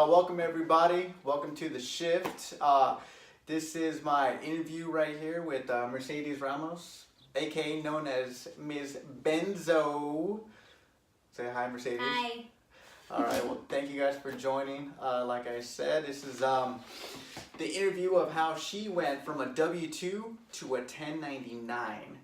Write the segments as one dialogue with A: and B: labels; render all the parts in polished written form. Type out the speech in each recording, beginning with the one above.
A: Welcome everybody. Welcome to the shift. This is my interview right here with Mercedes Ramos, aka known as Ms. Benzo. Say hi, Mercedes.
B: Hi.
A: All right. Well, thank you guys for joining. Like I said, this is the interview of how she went from a W-2 to a 1099.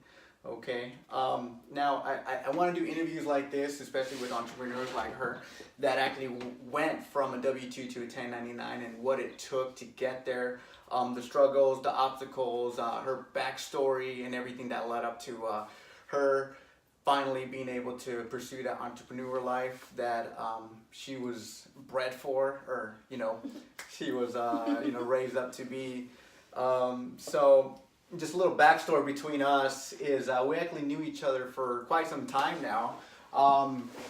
A: Okay. Now, I want to do interviews like this, especially with entrepreneurs like her, that actually went from a W-2 to a 1099 and what it took to get there, the struggles, the obstacles, her backstory, and everything that led up to her finally being able to pursue that entrepreneur life that she was bred for, or she was raised up to be. So. Just a little backstory between us is we actually knew each other for quite some time now.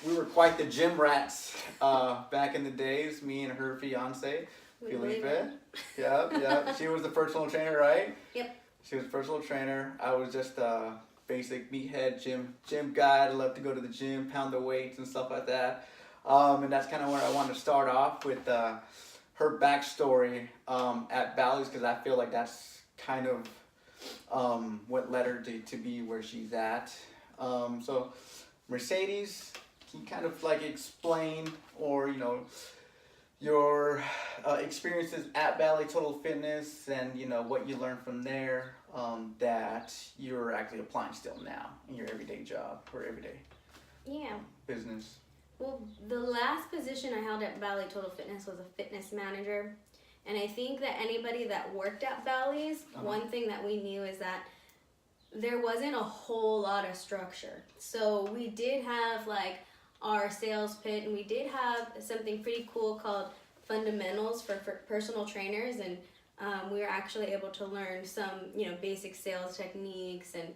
A: We were quite the gym rats back in the days, me and her fiance, Felipe. Yeah. She was the personal trainer, right?
B: Yep.
A: She was the personal trainer. I was just a basic meathead gym guy. I love to go to the gym, pound the weights and stuff like that. And that's kind of where I wanted to start off with her backstory at Bally's, because I feel like that's kind of what led her to be where she's at. So Mercedes, can you kind of like explain, or your experiences at Bally Total Fitness, and what you learned from there that you're actually applying still now in your everyday job or everyday business?
B: Well, the last position I held at Bally Total Fitness was a fitness manager. And I think that anybody that worked at Bally's, one thing that we knew is that there wasn't a whole lot of structure. So we did have like our sales pit, and we did have something pretty cool called fundamentals for personal trainers, and we were actually able to learn some basic sales techniques, and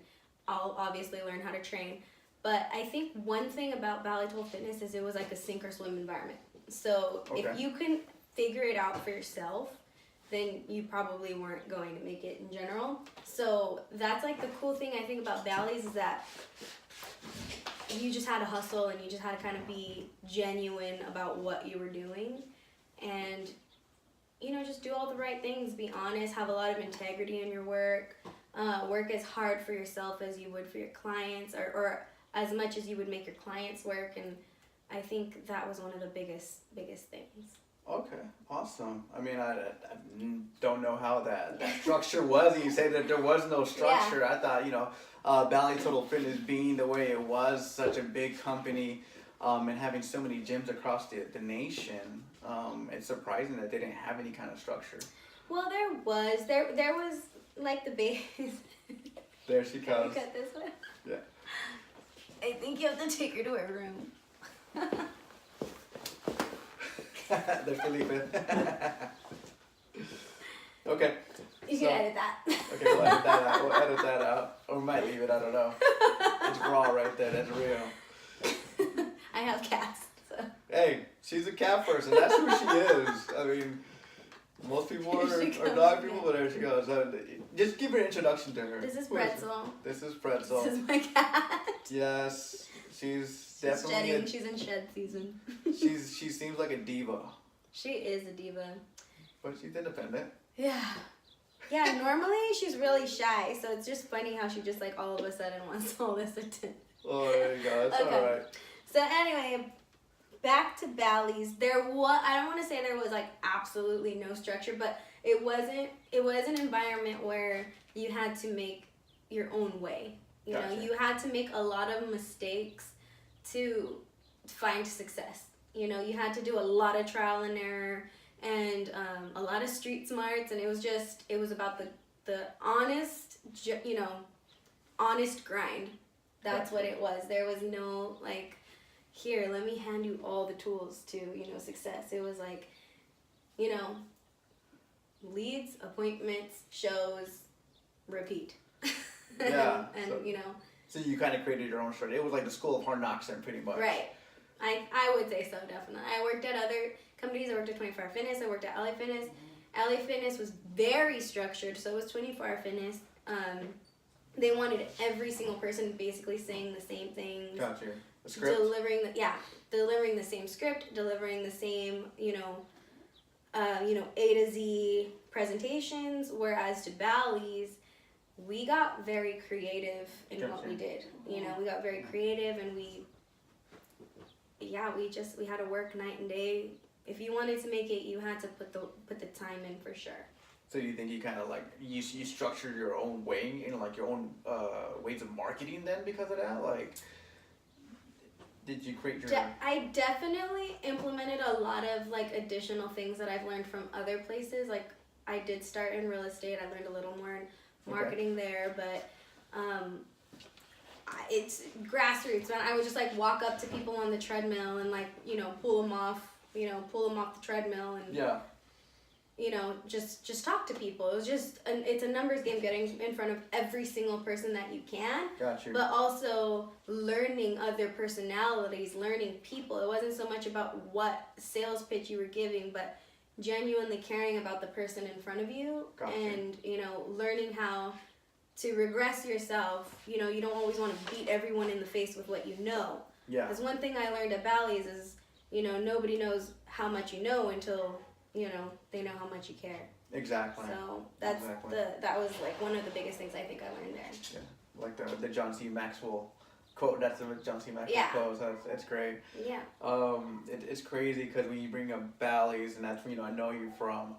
B: I'll obviously learn how to train. But I think one thing about Bally Total Fitness is it was like a sink or swim environment. So if you can figure it out for yourself, then you probably weren't going to make it in general. So that's like the cool thing I think about Bally's, is that you just had to hustle, and you just had to kind of be genuine about what you were doing, and just do all the right things, be honest, have a lot of integrity in your work, work as hard for yourself as you would for your clients, or as much as you would make your clients work. And I think that was one of the biggest things.
A: Okay, awesome. I mean, I don't know how that structure was. And you say that there was no structure. Yeah. I thought, Bally Total Fitness being the way it was, such a big company, and having so many gyms across the nation, it's surprising that they didn't have any kind of structure.
B: Well, there was like the base.
A: There she comes.
B: Can you cut this one?
A: Yeah.
B: I think you have to take her to her room.
A: There's Felipe. Okay.
B: You can edit that.
A: Okay, we'll edit that out. We'll edit that out. Or we might leave it, I don't know. It's raw right there, that's real.
B: I have cats, so.
A: Hey, she's a cat person. That's who she is. I mean, most people are dog people, but there she goes. Just give her an introduction to her.
B: This is Pretzel.
A: This is Pretzel.
B: This is my cat.
A: Yes, she's definitely
B: shedding. She's in shed season.
A: She seems like a diva.
B: She is a diva.
A: But she's independent.
B: Yeah. Yeah, normally she's really shy, so it's just funny how she just like all of a sudden wants all this attention.
A: Oh, there you go. That's okay. All right.
B: So anyway, back to Bally's, there was, I don't want to say there was like absolutely no structure, but it was an environment where you had to make your own way. You know, you had to make a lot of mistakes to find success. You know, you had to do a lot of trial and error and a lot of street smarts, and it was about the honest, you know, honest grind. That's what it was. There was no like, here, let me hand you all the tools to, you know, success. It was like, you know, leads, appointments, shows, repeat.
A: Yeah.
B: and
A: so,
B: you know.
A: So you kind of created your own story. It was like the School of Hard Knocks then, pretty much.
B: Right. I would say so, definitely. I worked at other companies. I worked at 24 Hour Fitness. I worked at LA Fitness. LA Fitness was very structured, so was 24 Hour Fitness. They wanted every single person basically saying the same things.
A: Gotcha. The script.
B: Delivering the same script, delivering the same, you know, A to Z presentations. Whereas to Bally's, we got very creative in what we did. You know, we got very creative, and we had to work night and day. If you wanted to make it, you had to put the time in for sure.
A: So you think you kind of like you structured your own way, you know, like your own ways of marketing then because of that? Like, did you create your?
B: I definitely implemented a lot of like additional things that I've learned from other places. Like I did start in real estate. I learned a little more in marketing there, but it's grassroots. Man. I would just like walk up to people on the treadmill and like, you know, pull them off the treadmill and you know, just talk to people. It was just it's a numbers game, getting in front of every single person that you can.
A: Gotcha.
B: But also learning other personalities, learning people. It wasn't so much about what sales pitch you were giving, but genuinely caring about the person in front of you.
A: Gotcha.
B: And, you know, learning how to regress yourself. You know, you don't always want to beat everyone in the face with what you know.
A: Yeah.
B: Because one thing I learned at Bally's is, you know, nobody knows how much you know until, you know, they know how much you care.
A: Exactly.
B: So that was like one of the biggest things I think I learned there.
A: Yeah, like the John C. Maxwell quote. That's the John C. Maxwell quote. So that's great.
B: Yeah.
A: It's crazy because when you bring up Bally's, and that's, you know, I know you from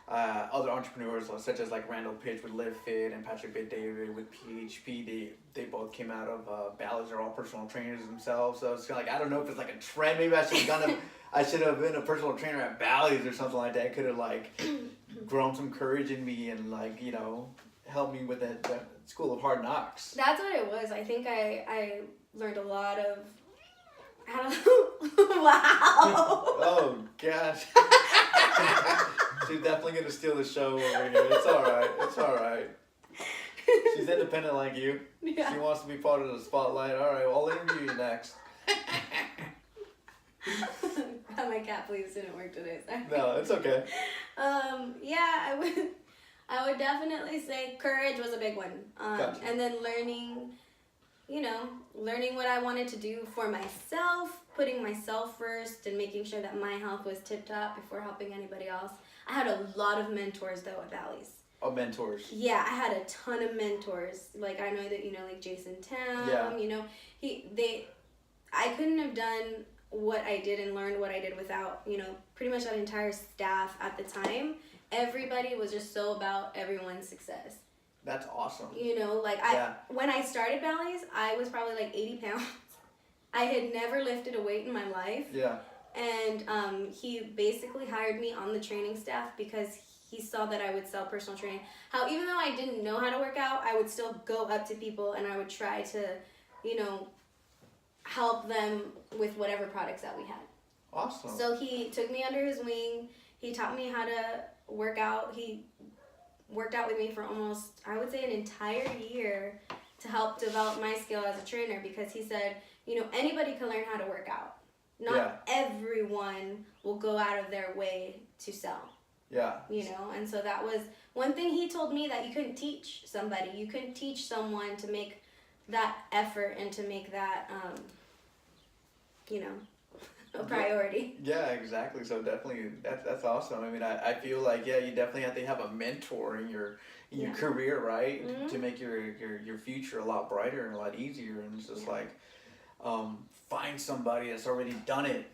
A: other entrepreneurs such as like Randall Pitch with Live Fit and Patrick Bet-David with PHP. They both came out of Bally's. They're all personal trainers themselves. So it's kind of like, I don't know if it's like a trend. Maybe I should have been a personal trainer at Bally's or something like that. It could have like grown some courage in me and like, you know, helped me with that School of Hard Knocks. That's
B: what it was. I think I learned a lot of. I don't know. Wow.
A: Oh gosh. She's definitely gonna steal the show over here. It's all right. It's all right. She's independent like you. Yeah. She wants to be part of the spotlight. All right, well, I'll interview you next.
B: My cat please didn't work today. Sorry.
A: No, it's okay.
B: Yeah, I would definitely say courage was a big one.
A: Gotcha.
B: And then learning what I wanted to do for myself, putting myself first, and making sure that my health was tip top before helping anybody else. I had a lot of mentors though at Bally's.
A: Oh, mentors.
B: Yeah, I had a ton of mentors. Like I know that, you know, like Jason Tam.
A: Yeah.
B: You know, I couldn't have done what I did and learned what I did without, you know, pretty much that entire staff at the time. Everybody was just so about everyone's success.
A: That's awesome.
B: You know, like when I started Bally's, I was probably like 80 pounds. I had never lifted a weight in my life.
A: Yeah.
B: And he basically hired me on the training staff because he saw that I would sell personal training. Even though I didn't know how to work out, I would still go up to people and I would try to, you know, help them with whatever products that we had.
A: Awesome.
B: So he took me under his wing. He taught me how to work out. He worked out with me for almost, I would say, an entire year to help develop my skill as a trainer because he said, you know, anybody can learn how to work out. Not everyone will go out of their way to sell.
A: Yeah.
B: You know, and so that was one thing he told me that you couldn't teach somebody. You couldn't teach someone to make that effort and to make that, you know, a priority.
A: Yeah, exactly. So definitely, that's awesome. I mean, I feel like, you definitely have to have a mentor in your career, right? Mm-hmm. To make your future a lot brighter and a lot easier. And it's just like, find somebody that's already done it?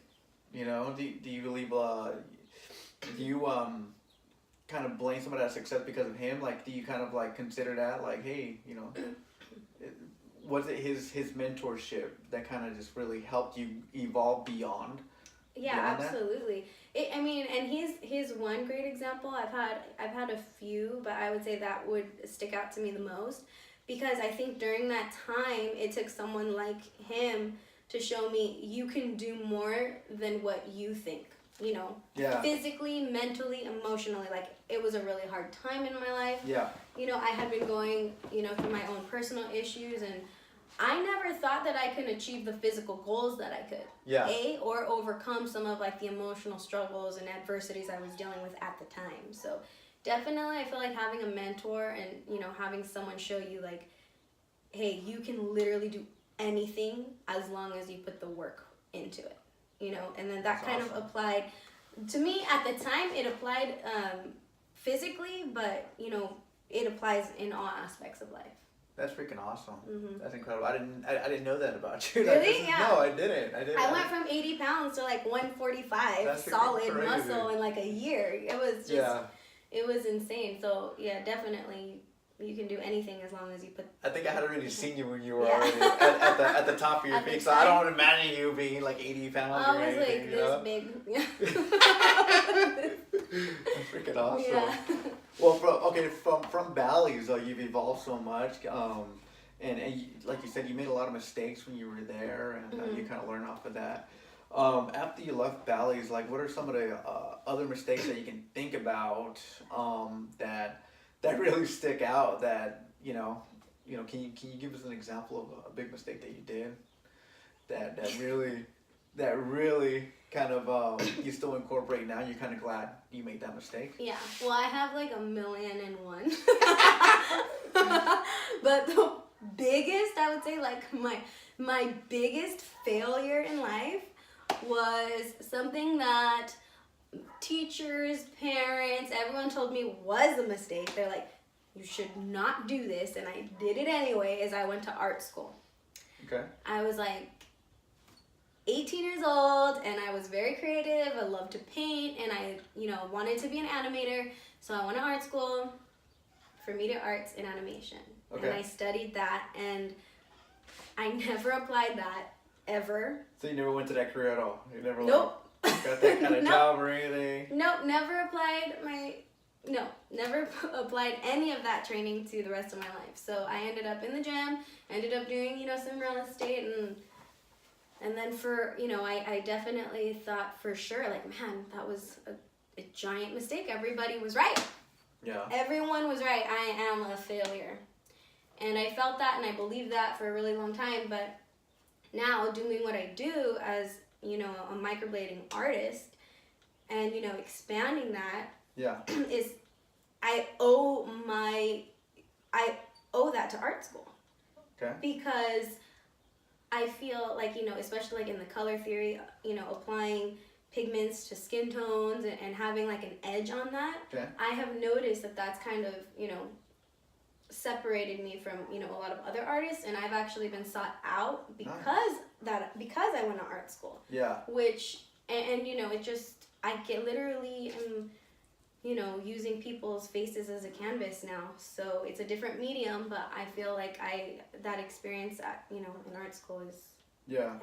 A: You know, do you believe, do you kind of blame somebody that's success because of him? Like, do you kind of like consider that like, hey, you know, was it his mentorship that kind of just really helped you evolve beyond?
B: Yeah, absolutely. I mean, and he's one great example. I've had a few, but I would say that would stick out to me the most, because I think during that time it took someone like him to show me you can do more than what you think. You know, physically, mentally, emotionally. Like, it was a really hard time in my life.
A: Yeah.
B: You know, I had been going, you know, through my own personal issues, and I never thought that I could achieve the physical goals that I could.
A: Yeah.
B: Or overcome some of like the emotional struggles and adversities I was dealing with at the time. So definitely I feel like having a mentor and, you know, having someone show you like, hey, you can literally do anything as long as you put the work into it. You know, and then that kind of applied to me at the time. It applied physically, but you know, it applies in all aspects of life.
A: That's freaking awesome.
B: Mm-hmm.
A: That's incredible. I didn't know that about you.
B: Really? Yeah.
A: No, I didn't.
B: I went from 80 pounds to like 145
A: That's
B: solid
A: crazy.
B: muscle in like a year. It was just, it was insane. So yeah, definitely you can do anything as long as you put.
A: I think I had already seen you when you were already at the top of your peak, so I don't imagine you being like 80 pounds.
B: I was like this big. Yeah.
A: That's freaking awesome.
B: Yeah.
A: Well, from Bally's, you've evolved so much, and you, like you said, you made a lot of mistakes when you were there, and you kind of learn off of that. After you left Bally's, like, what are some of the other mistakes that you can think about that really stick out? That you know, can you give us an example of a big mistake that you did that really kind of you still incorporate now? You're kind of glad you made that mistake.
B: Yeah. Well, I have like 1,000,001. But the biggest, I would say, like my biggest failure in life was something that teachers, parents, everyone told me was a mistake. They're like, you should not do this, and I did it anyway. Is I went to art school.
A: Okay.
B: I was like 18 years old, and I was very creative. I loved to paint, and I, wanted to be an animator. So I went to art school for media arts and animation. Okay. And I studied that, and I never applied that ever.
A: So you never went to that career at all? You never
B: Nope.
A: Got that kind of job or anything?
B: Nope, never applied never applied any of that training to the rest of my life. So I ended up in the gym, ended up doing, some real estate, and then for, I definitely thought for sure, like, man, that was a giant mistake. Everybody was right.
A: Yeah. Everyone
B: was right. I am a failure. And I felt that, and I believed that for a really long time. But now, doing what I do as, a microblading artist, and, expanding that, is I owe that to art school.
A: Okay.
B: Because I feel like, especially like in the color theory, applying pigments to skin tones and having like an edge on that, I have noticed that that's kind of, separated me from, a lot of other artists, and I've actually been sought out because I went to art school.
A: Yeah.
B: Which, and it just, I get literally using people's faces as a canvas now. So it's a different medium, but I feel like that experience at, in art school is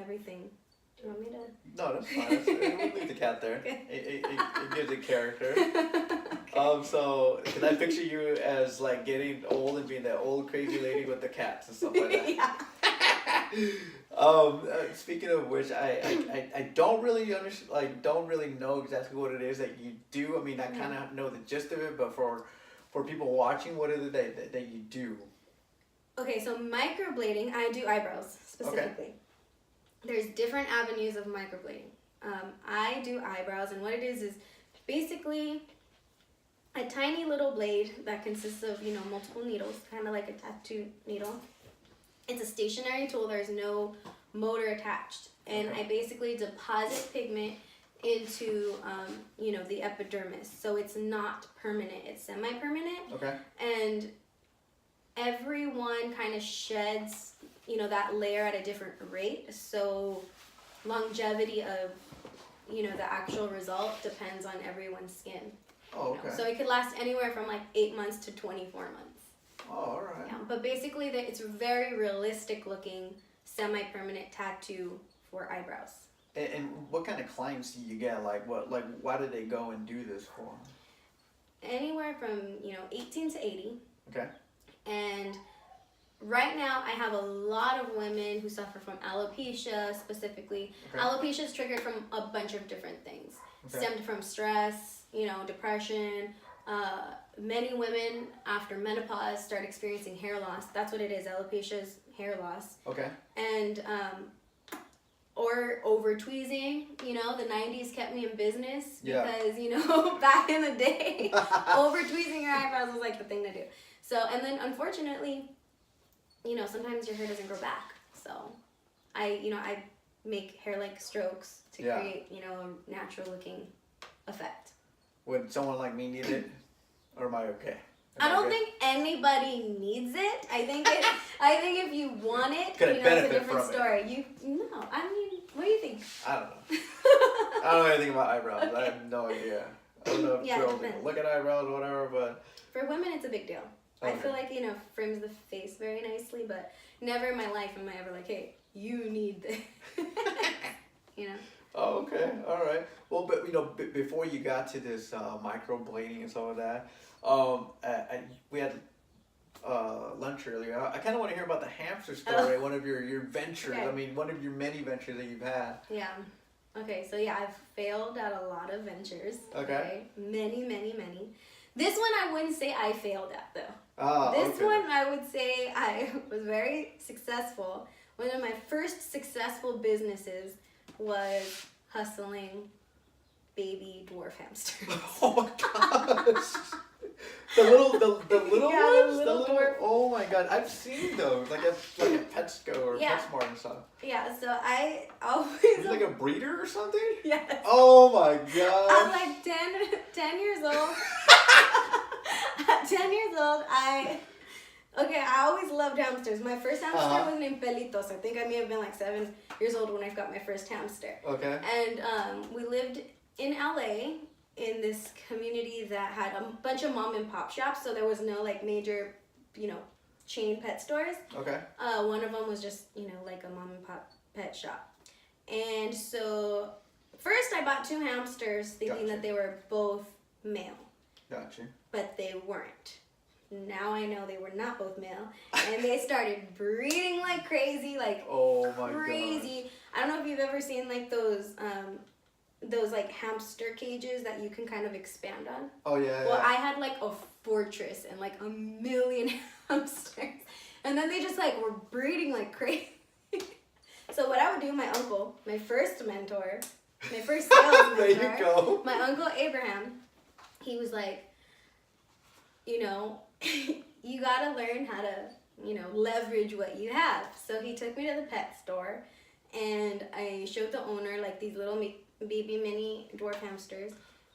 B: everything. Do you want me to?
A: No, that's fine. We'll leave the cat there. Okay. It gives it character. Okay. So can I picture you as like getting old and being that old crazy lady with the cats and stuff like that? Yeah. Speaking of which, I don't really understand, like, don't really know exactly what it is that you do. I mean, I kind of know the gist of it, but for people watching, what is it that you do?
B: Okay, so microblading, I do eyebrows specifically. Okay. There's different avenues of microblading. I do eyebrows, and what it is basically a tiny little blade that consists of, multiple needles, kind of like a tattoo needle. It's a stationary tool. There's no motor attached. And I basically deposit pigment into, the epidermis. So it's not permanent. It's semi-permanent.
A: Okay.
B: And everyone kind of sheds that layer at a different rate. So longevity of, the actual result depends on everyone's skin.
A: Oh, okay.
B: So it could last anywhere from like 8 months to 24 months.
A: Oh, all right.
B: Yeah, but basically, it's a very realistic looking semi-permanent tattoo for eyebrows.
A: And what kind of clients do you get? Why did they go and do this for?
B: Anywhere from 18 to 80.
A: Okay.
B: And right now, I have a lot of women who suffer from alopecia specifically.
A: Okay.
B: Alopecia is triggered from a bunch of different things.
A: Okay.
B: Stemmed from stress, depression. Many women after menopause start experiencing hair loss. That's what it is. Alopecia is hair loss.
A: Okay.
B: And or over tweezing. The 90s kept me in business because back in the day, over tweezing your eyebrows was like the thing to do. So, and then unfortunately, sometimes your hair doesn't grow back. So I make hair-like strokes to create a natural looking effect.
A: Would someone like me need it, or am I okay?
B: I don't think anybody needs it. I think if you want it,
A: Could
B: it's a different story. What do you think?
A: I don't know. I don't know anything about eyebrows. I have no idea. I don't know if girls look at eyebrows or whatever, but
B: for women, it's a big deal.
A: Okay.
B: I feel like frames the face very nicely, but never in my life am I ever like, hey, you need this.
A: Oh, okay, all right. Well, but before you got to this microblading and some of that, we had lunch earlier. I kind of want to hear about the hamster story. One of your ventures.
B: Okay.
A: I mean, one of your many ventures that you've had.
B: Yeah. Okay, so I've failed at a lot of ventures.
A: Okay.
B: Many, many, many. This one I wouldn't say I failed at though.
A: Oh,
B: this one I would say I was very successful. One of my first successful businesses was hustling baby dwarf hamsters.
A: Oh my gosh. The little
B: Yeah,
A: ones?
B: the little dwarf.
A: Oh my god, I've seen those, like at Petsco or PetSmart and stuff.
B: Yeah, so I always...
A: You're like a breeder or something?
B: Yes.
A: Oh my god.
B: I'm like 10 years old. At 10 years old, I always loved hamsters. My first hamster was named Pelitos. I think I may have been like 7 years old when I got my first hamster.
A: Okay.
B: And we lived in LA in this community that had a bunch of mom and pop shops, so there was no like major, chain pet stores.
A: Okay.
B: One of them was just, like a mom and pop pet shop. And so first I bought 2 hamsters thinking that they were both male.
A: Gotcha.
B: But they weren't. Now I know they were not both male, and they started breeding like crazy,
A: oh my
B: crazy.
A: God.
B: I don't know if you've ever seen like those like hamster cages that you can kind of expand on.
A: Oh yeah.
B: Well, I had like a fortress and like a million hamsters, and then they just like were breeding like crazy. So what I would do, my uncle, my first mentor, my first sales mentor,
A: there you go.
B: my uncle Abraham, he was like, you gotta learn how to, leverage what you have. So he took me to the pet store, and I showed the owner like these little baby mini dwarf hamsters,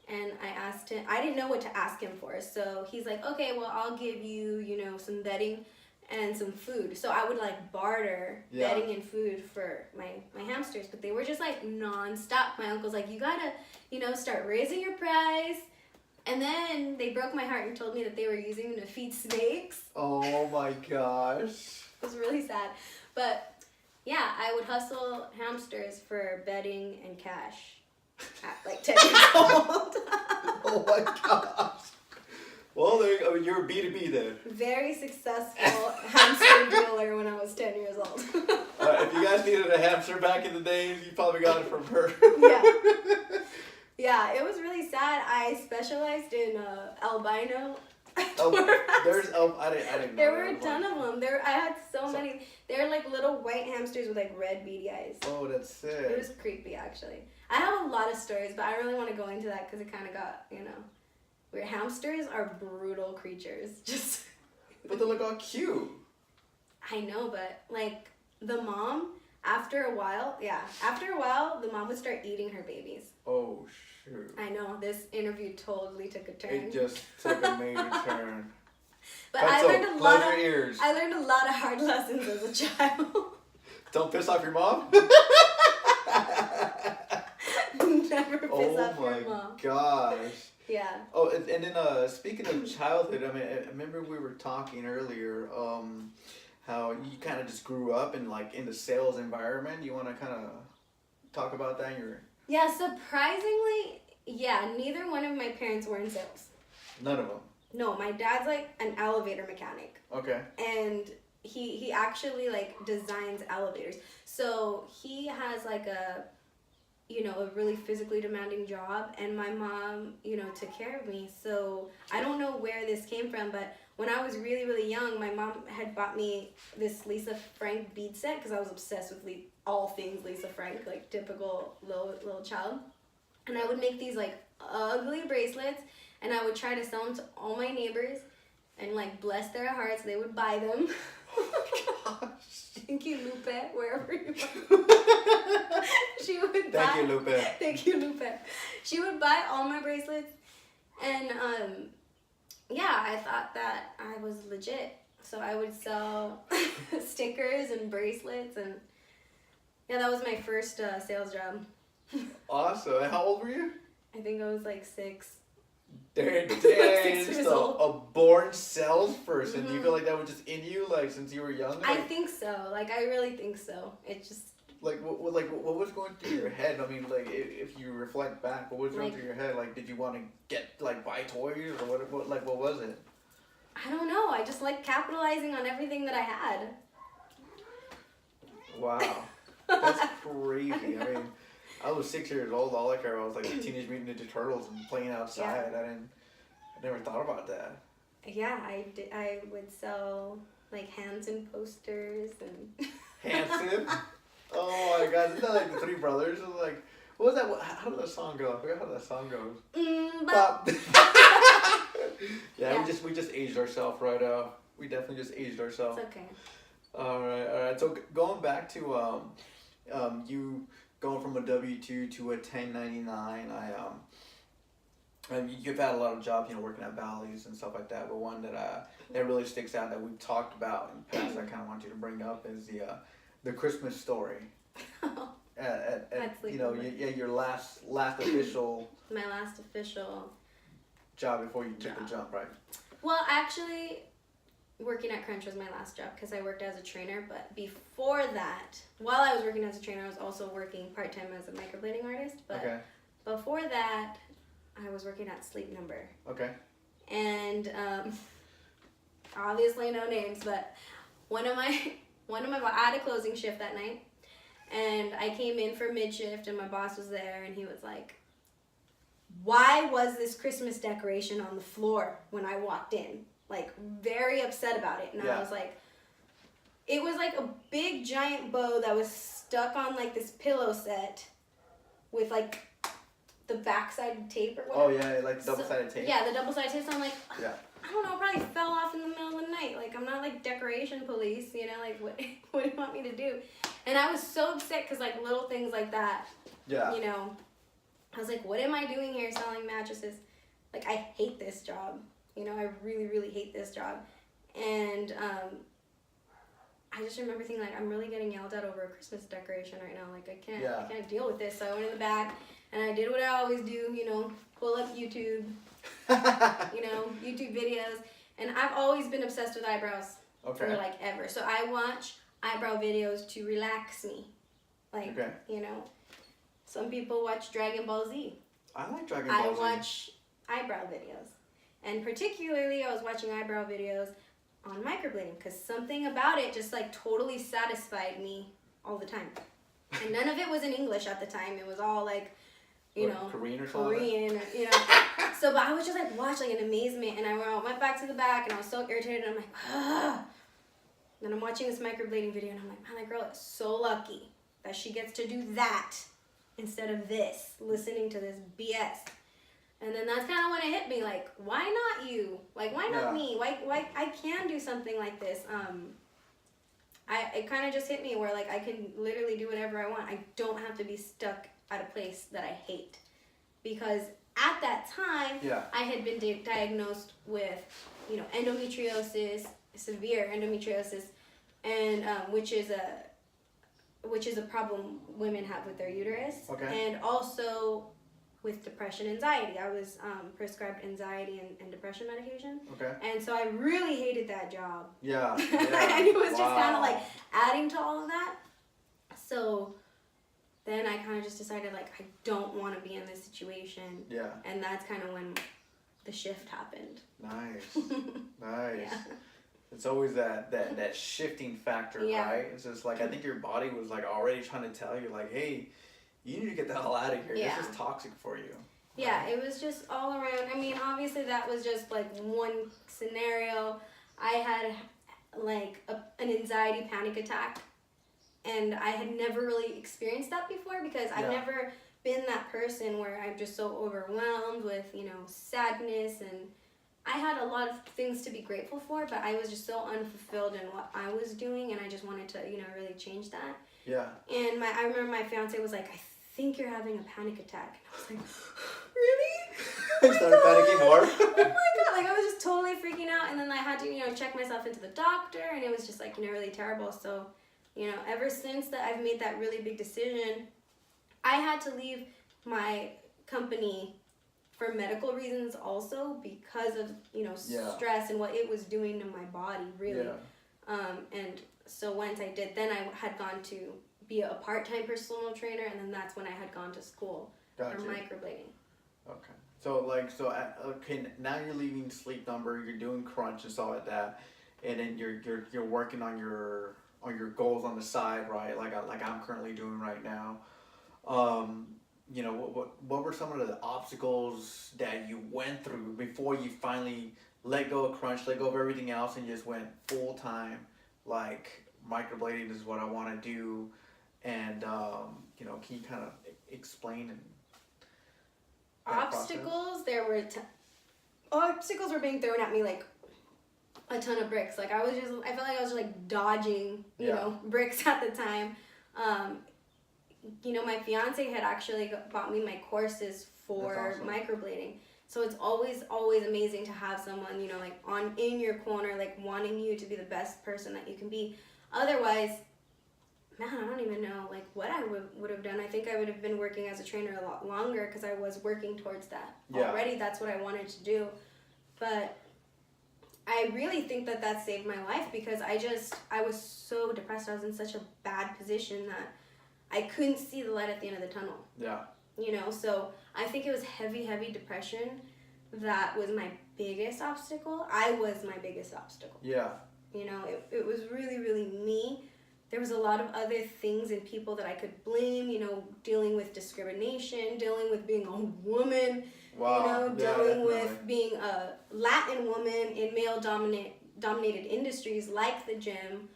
B: and I asked him, I didn't know what to ask him for, so he's like, okay, well, I'll give you, some bedding and some food. So I would like barter bedding and food for my hamsters, but they were just like non-stop. My uncle's like, you gotta, start raising your price. And then they broke my heart and told me that they were using them to feed snakes.
A: Oh my gosh.
B: It was really sad. But yeah, I would hustle hamsters for bedding and cash at like 10 years old.
A: Oh my gosh. Well, you're B2B then.
B: Very successful hamster dealer when I was 10 years old.
A: If you guys needed a hamster back in the days, you probably got it from her.
B: Yeah. Yeah, it was really sad. I specialized in albino.
A: I didn't know.
B: There were a ton of them. I had so many. They're like little white hamsters with like red beady eyes.
A: Oh, that's sick.
B: It was creepy, actually. I have a lot of stories, but I don't really want to go into that because it kind of got, weird. Hamsters are brutal creatures. Just.
A: But they look all cute.
B: I know, but like the mom, after a while, the mom would start eating her babies.
A: Oh, shoot.
B: I know, this interview totally took a turn.
A: It just took a major turn.
B: But I learned a lot of
A: ears.
B: I learned a lot of hard lessons as a child.
A: Don't piss off your mom.
B: Never piss off your mom.
A: Oh my gosh.
B: Yeah.
A: Oh, and then speaking of childhood, I mean, I remember we were talking earlier, how you kind of just grew up in the sales environment. You want to kind of talk about that?
B: Yeah, surprisingly, yeah, neither one of my parents were in sales.
A: None of them.
B: No, my dad's like an elevator mechanic.
A: Okay.
B: And he actually like designs elevators. So he has like a really physically demanding job, and my mom, took care of me. So I don't know where this came from, but when I was really, really young, my mom had bought me this Lisa Frank bead set because I was obsessed with all things Lisa Frank, like typical little child. And I would make these like ugly bracelets, and I would try to sell them to all my neighbors, and like bless their hearts, they would buy them.
A: Oh my gosh.
B: Thank you, Lupe, wherever you are. She would buy.
A: Thank you, Lupe.
B: Thank you, Lupe. She would buy all my bracelets, and yeah, I thought that I was legit. So I would sell stickers and bracelets, and yeah, that was my first sales job.
A: Awesome. And how old were you?
B: I think I was like 6.
A: Dang,
B: 6
A: just
B: years
A: a
B: old.
A: born salesperson. Do you
B: Mhm.
A: feel like that was just in you, since you were young?
B: I think so. Like, I really think so. It just...
A: What was going through your head? I mean, if you reflect back, what was going through your head? Did you want to buy toys, or what was it?
B: I don't know. I just like capitalizing on everything that I had.
A: Wow. That's crazy. I mean, I was 6 years old. All I cared about was the Teenage Mutant Ninja Turtles and playing outside.
B: Yeah.
A: I never thought about that.
B: Yeah, I would sell like Hanson posters and
A: Hanson? Oh my God! Isn't that the Three Brothers? What was that? How did that song go? I forgot how that song goes.
B: Bop.
A: Yeah, we just aged ourselves right out. We definitely just aged ourselves.
B: It's okay.
A: All right. So going back to you going from a W-2 to a 1099, you've had a lot of jobs, working at Bally's and stuff like that. But one that really sticks out that we've talked about in the past, I kind of want you to bring up is the Christmas Story.
B: That's
A: your last official.
B: My last official
A: job before you took the jump, right?
B: Well, actually, working at Crunch was my last job because I worked as a trainer. But before that, while I was working as a trainer, I was also working part-time as a microblading artist. But before that, I was working at Sleep Number.
A: Okay.
B: And obviously no names, but one of my I had a closing shift that night, and I came in for mid-shift, and my boss was there, and he was like, "Why was this Christmas decoration on the floor when I walked in?" Very upset about it. And I was like, it was like a big giant bow that was stuck on this pillow set with the backside tape or whatever.
A: Oh yeah, double-sided tape.
B: Yeah, the double-sided tape. So I'm like,
A: yeah.
B: I don't know, probably fell off in the middle of the night. I'm not decoration police, what do you want me to do? And I was so upset because little things like that.
A: Yeah.
B: I was like, what am I doing here selling mattresses? I hate this job. I really, really hate this job. And I just remember thinking I'm really getting yelled at over a Christmas decoration right now. I can't deal with this. So I went in the back and I did what I always do, pull up YouTube, YouTube videos. And I've always been obsessed with eyebrows for ever. So I watch eyebrow videos to relax me. Some people watch Dragon Ball Z.
A: I like Dragon Ball Z.
B: I watch eyebrow videos. And particularly, I was watching eyebrow videos on microblading because something about it just totally satisfied me all the time. And none of it was in English at the time. It was all
A: Korean or something?
B: Korean, So, but I was just watching in amazement, and I went back to the back, and I was so irritated, and I'm like, ah. Then I'm watching this microblading video, and I'm like, man, that girl is so lucky that she gets to do that instead of this, listening to this BS. And then that's kind of when it hit me, why not you? Why not me? Why I can do something like this. It kind of just hit me where I can literally do whatever I want. I don't have to be stuck at a place that I hate. Because at that time, I had been diagnosed with endometriosis, severe endometriosis, and which is a problem women have with their uterus, and also with depression, anxiety. I was prescribed anxiety and depression medication. And so I really hated that job.
A: Yeah.
B: And it was just kind of like adding to all of that. So then I kind of just decided, like, I don't want to be in this situation.
A: Yeah.
B: And that's kind of when the shift happened.
A: Nice. Nice. Yeah. It's always that shifting factor, right? It's just like, I think your body was like already trying to tell you, like, hey, you need to get the hell out of here. This is toxic for you.
B: Yeah, it was just all around. I mean, obviously that was just like one scenario. I had like an anxiety panic attack, and I had never really experienced that before because I've never been that person where I'm just so overwhelmed with, sadness, and I had a lot of things to be grateful for, but I was just so unfulfilled in what I was doing, and I just wanted to, really change that.
A: Yeah.
B: And I remember my fiance was like, I think you're having a panic attack. And I was like, really?
A: I started panicking more.
B: Oh my God. Like, I was just totally freaking out. And then I had to, check myself into the doctor, and it was just like, really terrible. So, ever since that I've made that really big decision, I had to leave my company for medical reasons also because of, stress and what it was doing to my body, really. And so once I did, then I had gone to be a part-time personal trainer, and then that's when I had gone to school for microblading.
A: Okay. So now you're leaving Sleep Number, you're doing Crunch and stuff like that, and then you're working on your goals on the side, right? Like I'm currently doing right now. What were some of the obstacles that you went through before you finally let go of Crunch, let go of everything else, and just went full time? Like, microblading is what I want to do, and can you kind of explain
B: obstacles? There were obstacles were being thrown at me like a ton of bricks. Like I felt like I was just like dodging, bricks at the time. My fiance had actually bought me my courses for microblading. So it's always amazing to have someone, in your corner, like wanting you to be the best person that you can be. Otherwise, man, I don't even know like what I would have done. I think I would have been working as a trainer a lot longer because I was working towards that already. That's what I wanted to do. But I really think that saved my life because I was so depressed. I was in such a bad position that I couldn't see the light at the end of the tunnel.
A: Yeah.
B: So I think it was heavy depression that was my biggest obstacle. I was my biggest obstacle.
A: Yeah.
B: It was really, really me. There was a lot of other things and people that I could blame, dealing with discrimination, dealing with being a woman, dealing with being a Latin woman in male-dominated industries like the gym,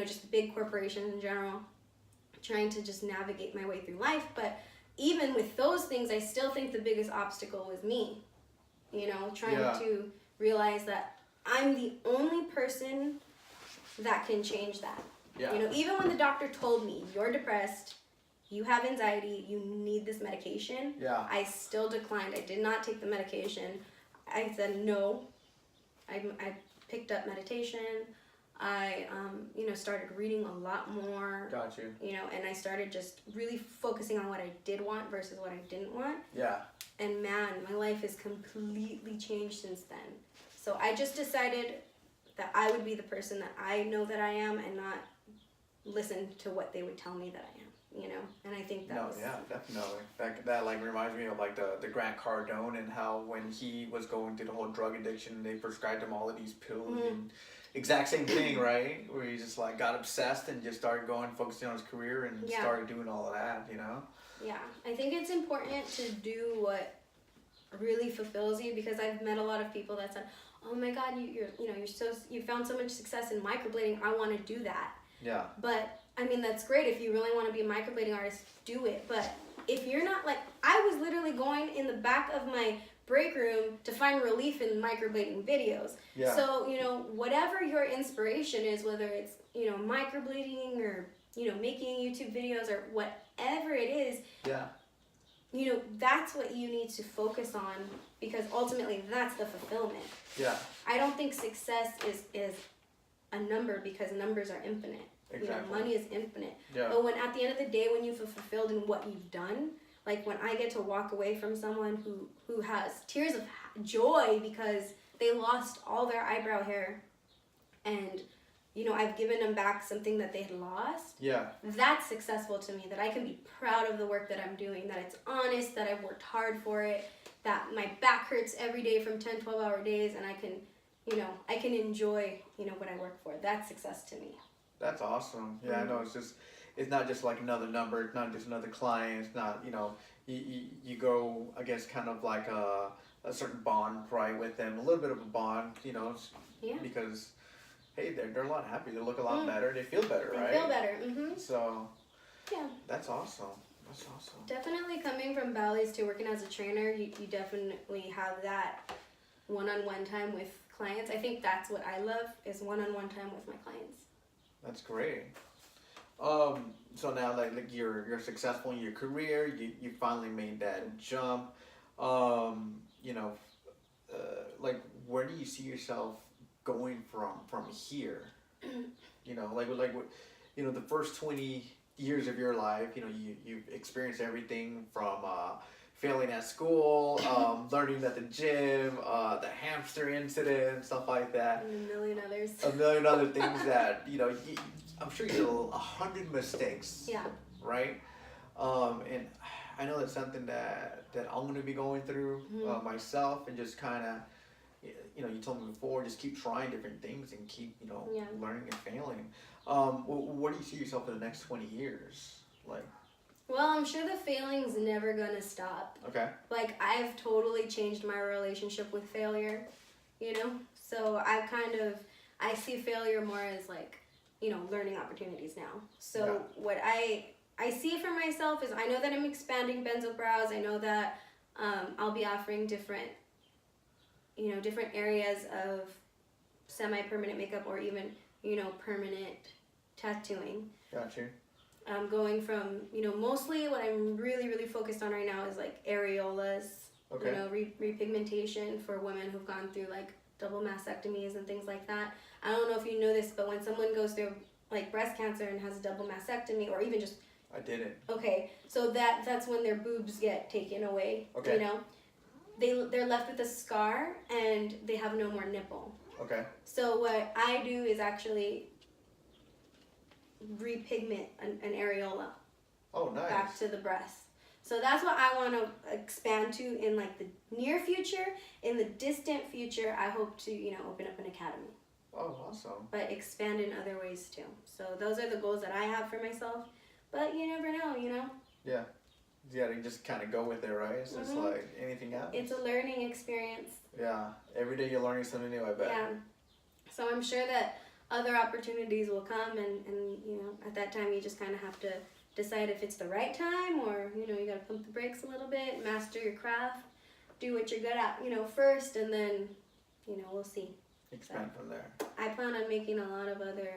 B: just big corporations in general, trying to just navigate my way through life. But even with those things, I still think the biggest obstacle was me, trying to realize that I'm the only person that can change that. Yeah. Even when the doctor told me, you're depressed, you have anxiety, you need this medication, I still declined. I did not take the medication. I said no. I picked up meditation. I, started reading a lot more.
A: Got you.
B: And I started just really focusing on what I did want versus what I didn't want.
A: Yeah.
B: And man, my life has completely changed since then. So I just decided that I would be the person that I know that I am and not listen to what they would tell me that I am, And I think that
A: yeah, definitely. That like reminds me of like the Grant Cardone and how when he was going through the whole drug addiction, they prescribed him all of these pills and exact same thing, right? Where he just like got obsessed and just started focusing on his career and started doing all of that,
B: Yeah, I think it's important to do what really fulfills you because I've met a lot of people that said, oh my God, you found so much success in microblading. I want to do that.
A: Yeah.
B: But I mean, that's great. If you really want to be a microblading artist, do it. But if you're not I was literally going in the back of my break room to find relief in microblading videos. Yeah. So, whatever your inspiration is, whether it's, microblading or, making YouTube videos or whatever it is.
A: Yeah.
B: you know, that's what you need to focus on, because ultimately that's the fulfillment.
A: Yeah.
B: I don't think success is a number, because numbers are infinite.
A: Exactly.
B: You know, money is infinite.
A: Yeah.
B: But when at the end of the day, when you feel fulfilled in what you've done, like when I get to walk away from someone who has tears of joy because they lost all their eyebrow hair, and you know, I've given them back something that they had lost.
A: Yeah.
B: That's successful to me, that I can be proud of the work that I'm doing, that it's honest, that I've worked hard for it, that my back hurts every day from 10, 12-hour days, and I can, you know, I can enjoy, you know, what I work for. That's success to me.
A: That's awesome. Yeah, I know. It's not just like another number. It's not just another client. It's not, you know, you go, I guess, kind of like a certain bond, right, with them. A little bit of a bond, you know,
B: Yeah.
A: because, hey, they're a lot happier. They look a lot better. They feel better, right?
B: They feel better. Mm-hmm.
A: So,
B: yeah.
A: That's awesome. That's awesome.
B: Definitely coming from Bally's to working as a trainer, you definitely have that one-on-one time with clients. I think that's what I love, is one-on-one time with my clients.
A: That's great. So now like you're successful in your career. You finally made that jump. You know, like where do you see yourself going from here? You know, like you know, the first 20 years of your life. You know, you've experienced everything from failing at school, learning at the gym, the hamster incident, stuff like that.
B: And a million others.
A: A million other things that, you know, I'm sure you did 100 mistakes.
B: Yeah.
A: Right? And I know that's something that I'm going to be going through myself, and just kind of, you know, you told me before, just keep trying different things and keep, you know, learning and failing. What do you see yourself in the next 20 years? Like,
B: well, I'm sure the failing's never gonna stop.
A: okay.
B: Like, I've totally changed my relationship with failure, you know? So I see failure more as like, you know, learning opportunities now. So what I see for myself is, I know that I'm expanding BenzoBrows. I know that I'll be offering different, you know, different areas of semi-permanent makeup, or even, you know, permanent tattooing.
A: Got you.
B: Going from, you know, mostly what I'm really, really focused on right now is like areolas,
A: Okay.
B: you know, repigmentation for women who've gone through like double mastectomies and things like that. I don't know if you know this, but when someone goes through like breast cancer and has a double mastectomy, or even just...
A: I didn't.
B: Okay, so that's when their boobs get taken away,
A: Okay.
B: you know? They're left with a scar, and they have no more nipple.
A: Okay.
B: So what I do is actually repigment an areola.
A: Oh, nice.
B: Back to the breast. So that's what I want to expand to in like the near future. In the distant future, I hope to, you know, open up an academy.
A: Oh, awesome.
B: But expand in other ways too. So those are the goals that I have for myself. But you never know, you know?
A: Yeah. Yeah, you just kind of go with it, right? It's just like anything else.
B: It's a learning experience.
A: Yeah. Every day you're learning something new, I bet.
B: Yeah. So I'm sure that other opportunities will come, and you know, at that time you just kind of have to decide if it's the right time, or, you know, you got to pump the brakes a little bit, master your craft, do what you're good at, you know, first, and then, you know, we'll see.
A: Expand from there.
B: I plan on making a lot of other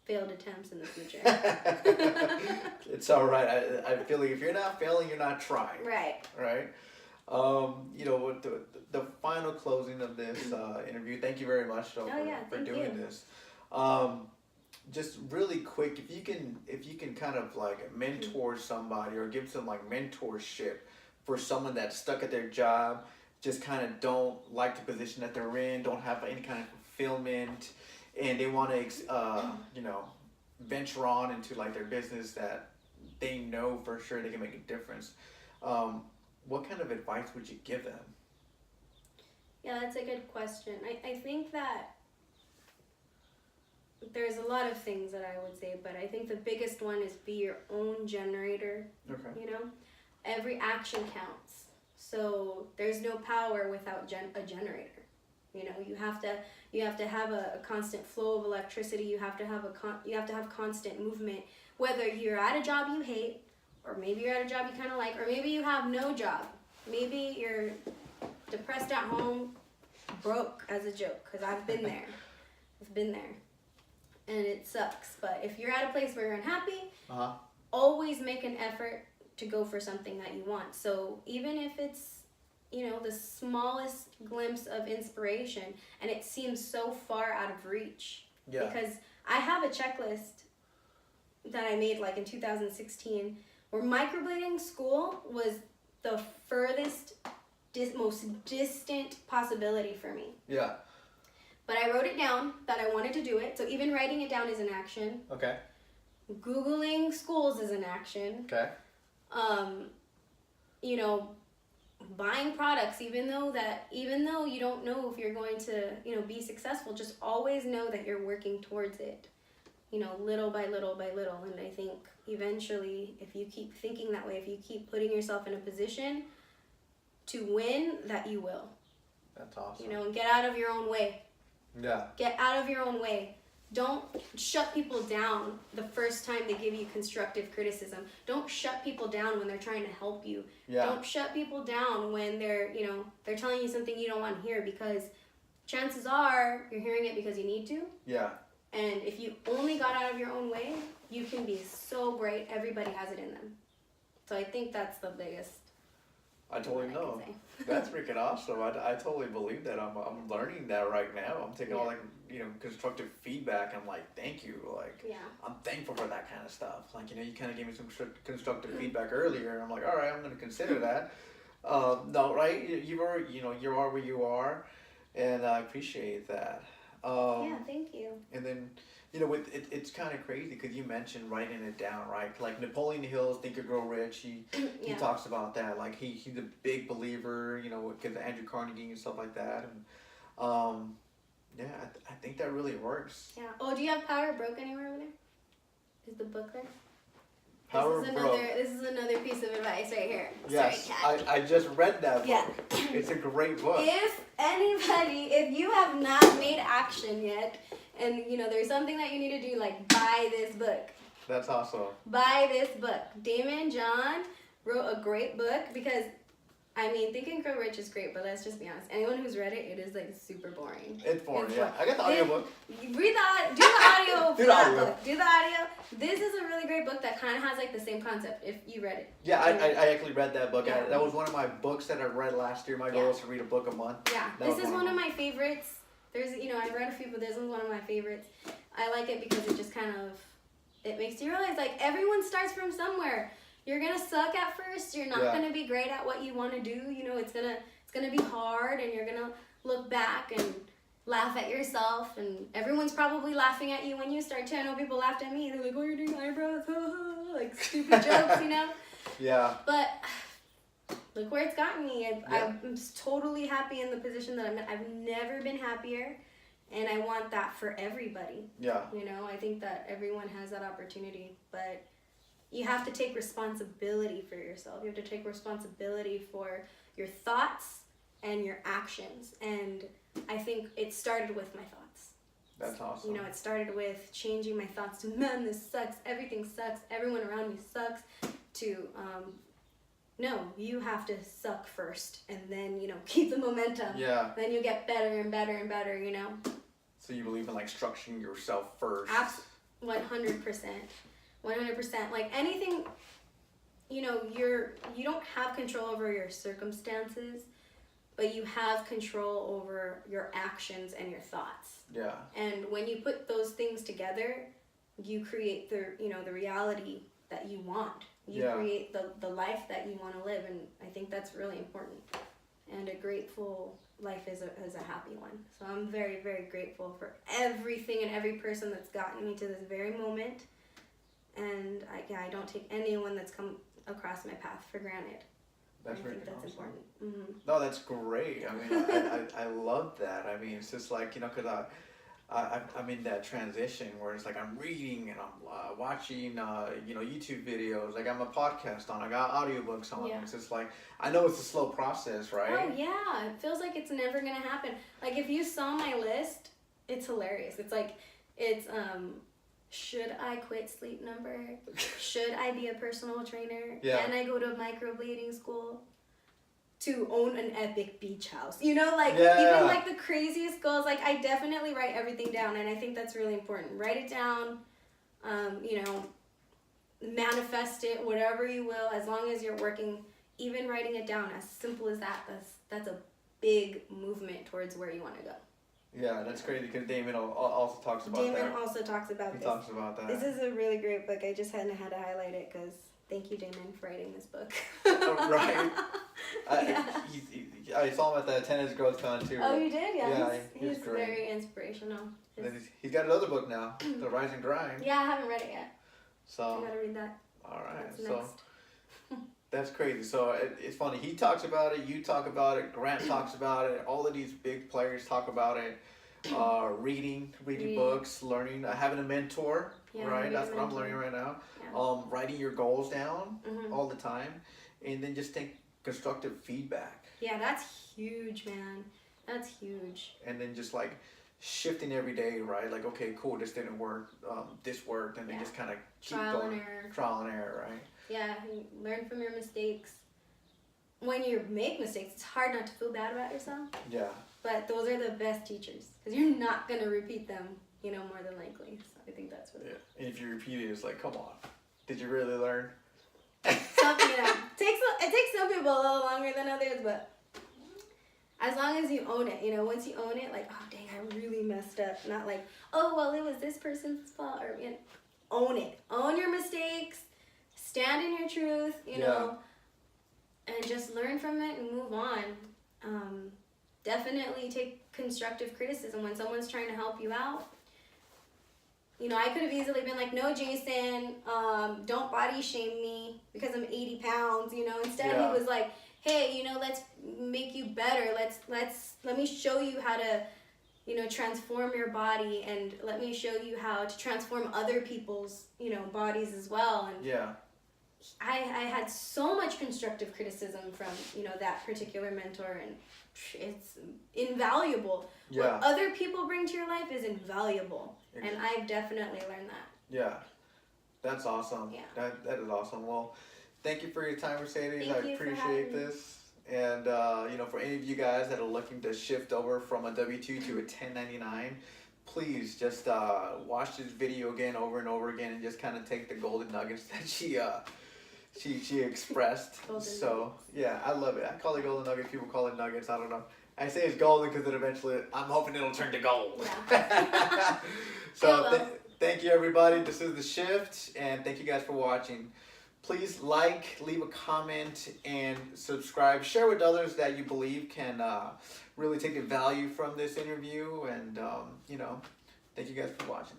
B: failed attempts in the future.
A: It's all right. I feel like if you're not failing, you're not trying.
B: Right.
A: Right? You know, with the final closing of this interview, thank you very much for doing this. Just really quick, if you can kind of like mentor somebody, or give some like mentorship for someone that's stuck at their job, just kind of don't like the position that they're in, don't have any kind of fulfillment, and they want to you know, venture on into like their business that they know for sure they can make a difference. What kind of advice would you give them?
B: Yeah, that's a good question. I think that there's a lot of things that I would say, but I think the biggest one is be your own generator.
A: Okay.
B: You know, every action counts. So there's no power without a generator. You know, you have to have a constant flow of electricity. You have to have constant movement. Whether you're at a job you hate, or maybe you're at a job you kind of like, or maybe you have no job. Maybe you're depressed at home, broke as a joke, because I've been there. And it sucks. But if you're at a place where you're unhappy, always make an effort to go for something that you want. So even if it's, you know, the smallest glimpse of inspiration and it seems so far out of reach.
A: Yeah.
B: Because I have a checklist that I made like in 2016 where microblading school was the furthest, most distant possibility for me.
A: Yeah.
B: But I wrote it down that I wanted to do it. So even writing it down is an action.
A: Okay.
B: Googling schools is an action.
A: Okay.
B: You know, buying products, even though you don't know if you're going to, you know, be successful, just always know that you're working towards it, you know, little by little by little. And I think eventually, if you keep thinking that way, if you keep putting yourself in a position to win, that you will.
A: That's awesome.
B: You know, and get out of your own way.
A: Yeah.
B: Get out of your own way. Don't shut people down the first time they give you constructive criticism. Don't shut people down when they're trying to help you.
A: Yeah.
B: Don't shut people down when they're, you know, they're telling you something you don't want to hear, because chances are you're hearing it because you need to.
A: Yeah.
B: And if you only got out of your own way, you can be so bright. Everybody has it in them. So I think that's the biggest.
A: I totally
B: I
A: know.
B: can say.
A: That's freaking awesome. I totally believe that. I'm learning that right now. I'm taking all
B: Yeah.
A: like, you know, constructive feedback. I'm like, thank you. Like,
B: Yeah.
A: I'm thankful for that kind of stuff. Like, you know, you kind of gave me some constructive feedback earlier, and I'm like, all right, I'm going to consider that. No, right? You are, you know, you are where you are, and I appreciate that.
B: Yeah, thank you.
A: And then, you know, with it's kind of crazy because you mentioned writing it down, right? Like Napoleon Hill's Think and Grow Rich. He
B: Yeah.
A: talks about that. Like he's a big believer, you know, because of Andrew Carnegie and stuff like that. And yeah, I think that really works.
B: Yeah. Oh, do you have Power Broke anywhere over there? Is the book there?
A: Power
B: this is
A: Broke.
B: This is another piece of advice right here.
A: Yes,
B: Sorry, Kat.
A: I just read that book.
B: Yeah.
A: It's a great book.
B: If you have not made action yet, and you know there's something that you need to do, like buy this book.
A: That's awesome.
B: Buy this book. Damon John wrote a great book because, I mean, Think and Grow Rich is great, but let's just be honest. Anyone who's read it, it is like super boring.
A: It's boring,
B: It's
A: yeah.
B: boring.
A: I got the audiobook.
B: Do the audio
A: Do
B: for
A: the
B: that
A: audio.
B: book. Do the audio. This is a really great book that kind of has like the same concept if you read it.
A: Yeah, I actually read that book.
B: Yeah.
A: That was one of my books that I read last year. My goal
B: Yeah.
A: was to read a book a month.
B: Yeah,
A: That
B: this
A: was
B: is
A: one
B: one
A: of
B: of my favorites. There's, you know, I've read a few, but this one's one of my favorites. I like it because it just kind of, it makes you realize like everyone starts from somewhere. You're gonna suck at first. You're not
A: Yeah.
B: gonna be great at what you want to do. You know, it's gonna be hard, and you're gonna look back and laugh at yourself, and everyone's probably laughing at you when you start to. I know people laughed at me. They're like, "Oh, you're doing eyebrows," like stupid jokes, you know.
A: Yeah.
B: But look where it's gotten me.
A: Yeah.
B: I'm totally happy in the position that I'm in. I've never been happier, and I want that for everybody.
A: Yeah.
B: You know, I think that everyone has that opportunity, but you have to take responsibility for yourself. You have to take responsibility for your thoughts and your actions. And I think it started with my thoughts.
A: That's awesome.
B: You know, it started with changing my thoughts to, man, this sucks. Everything sucks. Everyone around me sucks. To, no, you have to suck first and then, you know, keep the momentum.
A: Yeah.
B: Then you get better and better and better, you know.
A: So you believe in like structuring yourself first.
B: 100%. 100%. Like anything, you know, you don't have control over your circumstances, but you have control over your actions and your thoughts.
A: Yeah.
B: And when you put those things together, you create the reality that you want. You
A: Yeah.
B: create the life that you want to live, and I think that's really important. And a grateful life is a happy one. So I'm very, very grateful for everything and every person that's gotten me to this very moment. And I don't take anyone that's come across my path for granted.
A: That's
B: I
A: really
B: think that's
A: awesome.
B: important. Mm-hmm.
A: No, that's great. I mean, I love that. I mean, it's just like, you know, because I'm in that transition where it's like I'm reading and I'm watching, you know, YouTube videos. Like I'm a podcast on. I got audiobooks on.
B: Yeah.
A: It's just like, I know it's a slow process, right?
B: Oh yeah, it feels like it's never gonna happen. Like if you saw my list, it's hilarious. It's like, it's should I quit Sleep Number? Should I be a personal trainer?
A: Yeah.
B: Can I go to microblading school? To own an epic beach house. You know, like
A: Yeah.
B: even like the craziest goals, like I definitely write everything down, and I think that's really important. Write it down. You know, manifest it, whatever you will, as long as you're working, even writing it down, as simple as that, that's a big movement towards where you want to go.
A: Yeah, that's crazy because Damon also talks about that.
B: Damon also talks about
A: He
B: this.
A: talks about that.
B: This is a really great book. I just had to highlight it because thank you, Damon, for writing this book.
A: Right.
B: Yeah.
A: I saw him at the Tennis Growth Con too.
B: Oh, you did? Yeah.
A: Yeah,
B: he's
A: great.
B: very inspirational.
A: And then he's got another book now, The Rise and Grind.
B: Yeah, I haven't read it yet.
A: So.
B: I gotta read that.
A: All right.
B: That's
A: So.
B: next.
A: That's crazy. So it's funny. He talks about it. You talk about it. Grant talks about it. All of these big players talk about it. Reading books, learning, having a mentor.
B: Yeah,
A: Right. That's what I'm
B: mentor.
A: learning right now.
B: Yeah.
A: Writing your goals down
B: Mhm.
A: all the time, and then just take constructive feedback.
B: Yeah, that's huge, man. That's huge.
A: And then just like shifting every day, right? Like, okay, cool, this didn't work. This worked, and then just kind of keep
B: Trial
A: going.
B: and error.
A: Trial and error, right?
B: Yeah, and learn from your mistakes. When you make mistakes, it's hard not to feel bad about yourself.
A: Yeah.
B: But those are the best teachers because you're not gonna repeat them, more than likely. So I think that's what.
A: Yeah. And if you repeat it, it's like, come on, did you really learn?
B: It takes some people a little longer than others, but as long as you own it, once you own it, like, oh dang, I really messed up. Not like, oh well, it was this person's fault, or own it, own your mistakes, stand in your truth, and just learn from it and move on. Definitely take constructive criticism when someone's trying to help you out. I could have easily been like, no, Jason, don't body shame me because I'm 80 pounds, Instead he was like, hey, let's make you better. Let me show you how to, transform your body, and let me show you how to transform other people's, bodies as well. And
A: yeah.
B: I had so much constructive criticism from, that particular mentor, and it's invaluable.
A: Yeah.
B: What other people bring to your life is invaluable. And I've definitely learned that.
A: Yeah. That's awesome.
B: Yeah.
A: That is awesome. Well, thank you for your time, Mercedes.
B: Thank
A: I
B: you for
A: appreciate
B: having me.
A: this. And, for any of you guys that are looking to shift over from a W-2 to a 1099, please just watch this video again over and over again and just kind of take the golden nuggets that she expressed.
B: Golden
A: So,
B: nuggets.
A: yeah, I love it. I call it golden nuggets. People call it nuggets. I don't know. I say it's golden because it eventually, I'm hoping it'll turn to gold.
B: Yeah.
A: So,
B: It will.
A: thank you, everybody. This is The Shift, and thank you guys for watching. Please leave a comment, and subscribe. Share with others that you believe can really take the value from this interview. And, thank you guys for watching.